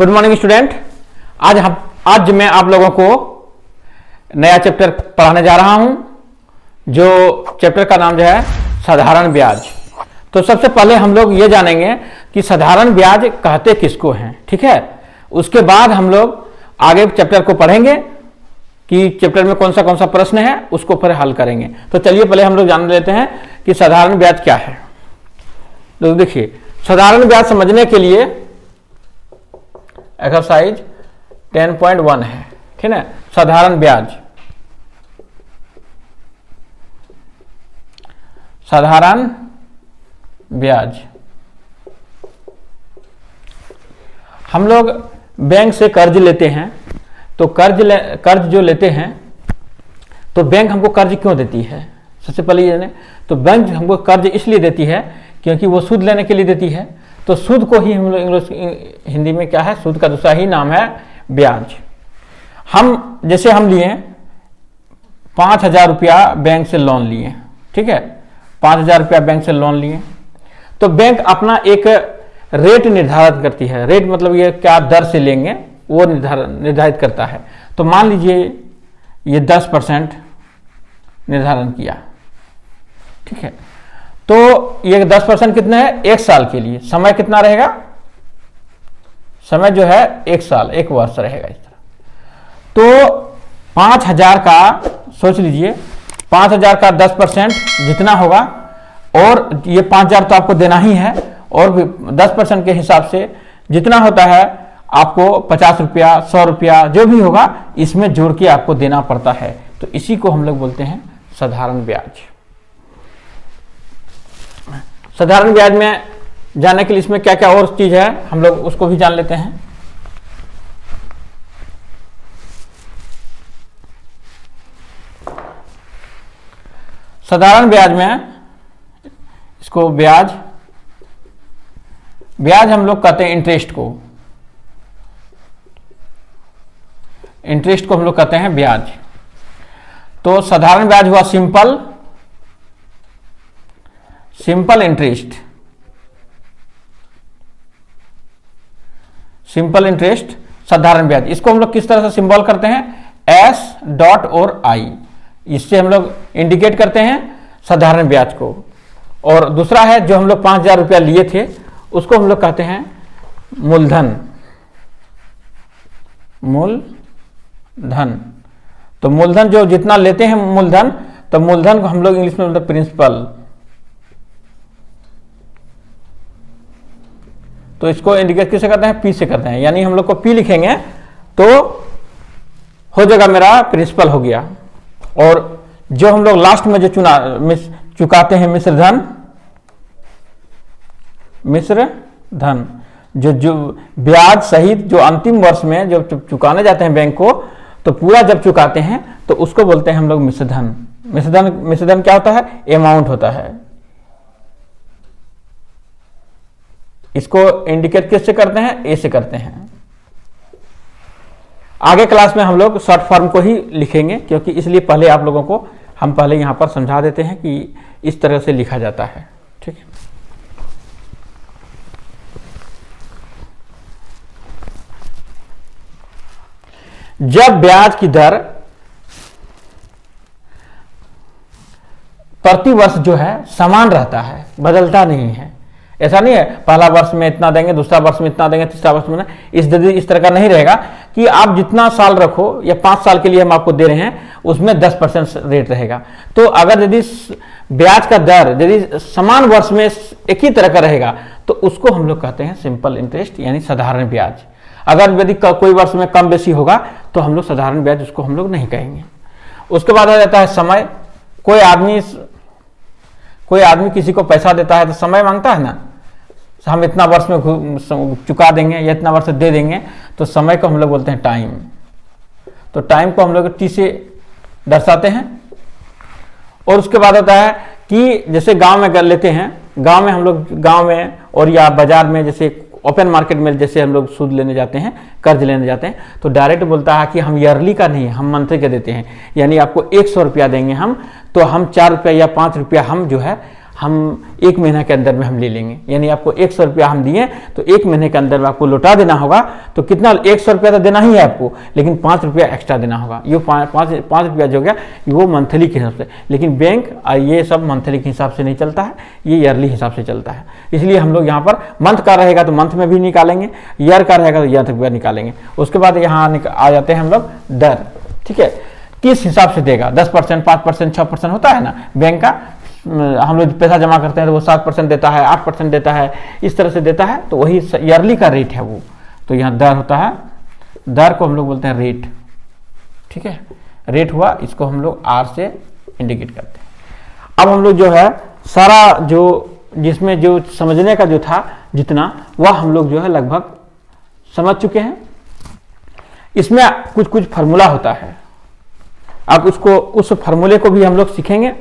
Good morning student. आज मैं आप लोगों को नया चैप्टर पढ़ाने जा रहा हूं, जो चैप्टर का नाम जो है साधारण ब्याज। तो सबसे पहले हम लोग ये जानेंगे कि साधारण ब्याज कहते किसको हैं, ठीक है। उसके बाद हम लोग आगे चैप्टर को पढ़ेंगे कि चैप्टर में कौन सा प्रश्न है, उसको फिर हल करेंगे। तो चलिए पहले हम लोग जान लेते हैं कि साधारण ब्याज क्या है। तो देखिए, साधारण ब्याज समझने के लिए एक्सरसाइज 10.1 है, ठीक है। साधारण ब्याज, साधारण ब्याज हम लोग बैंक से कर्ज लेते हैं। तो कर्ज जो लेते हैं, तो बैंक हमको कर्ज क्यों देती है, सबसे पहले ये जाने। तो बैंक हमको कर्ज इसलिए देती है क्योंकि वो सूद लेने के लिए देती है। तो सूद को ही हम लोग हिंदी में क्या है, सूद का दूसरा ही नाम है ब्याज। हम जैसे हम लिए 5,000 रुपया बैंक से लोन लिए, ठीक है। 5,000 रुपया बैंक से लोन लिए, तो बैंक अपना एक रेट निर्धारित करती है। रेट मतलब ये क्या दर से लेंगे वो निर्धारित करता है। तो मान लीजिए ये 10% निर्धारण किया, ठीक है। तो ये 10% कितने है, 1 साल के लिए। समय कितना रहेगा, समय जो है 1 साल, 1 वर्ष रहेगा इस तरह। तो 5,000 का सोच लीजिए, 5,000 का 10% जितना होगा, और ये 5,000 तो आपको देना ही है, और 10% के हिसाब से जितना होता है आपको 50 रुपया, 100 रुपया जो भी होगा, इसमें जोड़ के आपको देना पड़ता है। तो इसी को हम लोग बोलते हैं साधारण ब्याज। साधारण ब्याज में जानने के लिए इसमें क्या क्या और चीज है, हम लोग उसको भी जान लेते हैं। साधारण ब्याज में इसको ब्याज हम लोग कहते हैं इंटरेस्ट को हम लोग कहते हैं ब्याज। तो साधारण ब्याज हुआ सिंपल इंटरेस्ट साधारण ब्याज। इसको हम लोग किस तरह से सिंबल करते हैं, एस डॉट और आई, इससे हम लोग इंडिकेट करते हैं साधारण ब्याज को। और दूसरा है जो हम लोग 5,000 रुपया लिए थे, उसको हम लोग कहते हैं मूलधन। तो मूलधन जो जितना लेते हैं मूलधन, तो मूलधन को हम लोग इंग्लिश में बोलते हैं प्रिंसिपल। तो इसको इंडिकेट किससे करते हैं, पी से करते हैं। यानी हम लोग को पी लिखेंगे तो हो जाएगा मेरा प्रिंसिपल हो गया। और जो हम लोग लास्ट में जो चुकाते हैं मिश्र धन, जो ब्याज सहित जो अंतिम वर्ष में जो चुकाने जाते हैं बैंक को, तो पूरा जब चुकाते हैं तो उसको बोलते हैं हम लोग मिश्रधन। मिश्रधन क्या होता है, अमाउंट होता है। इसको इंडिकेट किससे करते हैं, ए से करते हैं। आगे क्लास में हम लोग शॉर्ट फॉर्म को ही लिखेंगे, क्योंकि इसलिए पहले आप लोगों को हम पहले यहां पर समझा देते हैं कि इस तरह से लिखा जाता है, ठीक है। जब ब्याज की दर प्रति वर्ष जो है समान रहता है, बदलता नहीं है। ऐसा नहीं है पहला वर्ष में इतना देंगे, दूसरा वर्ष में इतना देंगे, तीसरा वर्ष में ना, इस तरह का नहीं रहेगा कि आप जितना साल रखो या 5 साल के लिए हम आपको दे रहे हैं, उसमें 10% रेट रहेगा। तो अगर यदि ब्याज का दर यदि समान वर्ष में एक ही तरह का रहेगा, तो उसको हम लोग कहते हैं सिंपल इंटरेस्ट, यानी साधारण ब्याज। अगर यदि कोई वर्ष में कम बेसी होगा तो हम लोग साधारण ब्याज उसको हम लोग नहीं कहेंगे। उसके बाद आ जाता है समय। कोई आदमी किसी को पैसा देता है तो समय मांगता है ना, हम इतना वर्ष में चुका देंगे या इतना वर्ष दे देंगे, तो समय को हम लोग बोलते हैं टाइम। तो टाइम को हम लोग टी से दर्शाते हैं। और उसके बाद होता है कि जैसे गांव में लेते हैं, गांव में हम लोग गांव में और या बाजार में, जैसे ओपन मार्केट में जैसे हम लोग सूद लेने जाते हैं, कर्ज लेने जाते हैं, तो डायरेक्ट बोलता है कि हम ईयरली का नहीं, हम मंथली का देते हैं। यानी आपको 100 रुपया देंगे हम, तो हम 4 रुपया या 5 रुपया हम जो है हम 1 महीना के अंदर में हम ले लेंगे, यानी आपको 100 रुपया हम दिए तो 1 महीने के अंदर में आपको लौटा देना होगा। तो कितना, 100 रुपया तो देना ही है आपको, लेकिन 5 रुपया एक्स्ट्रा देना होगा। ये 5 रुपया जो गया वो मंथली के हिसाब से, लेकिन बैंक ये सब मंथली के हिसाब से नहीं चलता है, ये ईयरली हिसाब से चलता है। इसलिए हम लोग यहाँ पर मंथ का रहेगा तो मंथ में भी निकालेंगे, ईयर का रहेगा तो ईयर तक भी निकालेंगे। उसके बाद यहाँ आ जाते हैं हम लोग दर, ठीक है, किस हिसाब से देगा, 10%, 5%, 6% होता है ना बैंक का। हम लोग पैसा जमा करते हैं तो वो 7% देता है, 8% देता है, इस तरह से देता है, तो वही ईयरली का रेट है वो। तो यहाँ दर होता है, दर को हम लोग बोलते हैं रेट, ठीक है, रेट हुआ, इसको हम लोग आर से इंडिकेट करते हैं। अब हम लोग जो है सारा जो जिसमें जो समझने का जो था जितना, वह हम लोग जो है लगभग समझ चुके हैं। इसमें कुछ कुछ फार्मूला होता है, अब उसको, उस फार्मूले को भी हम लोग सीखेंगे।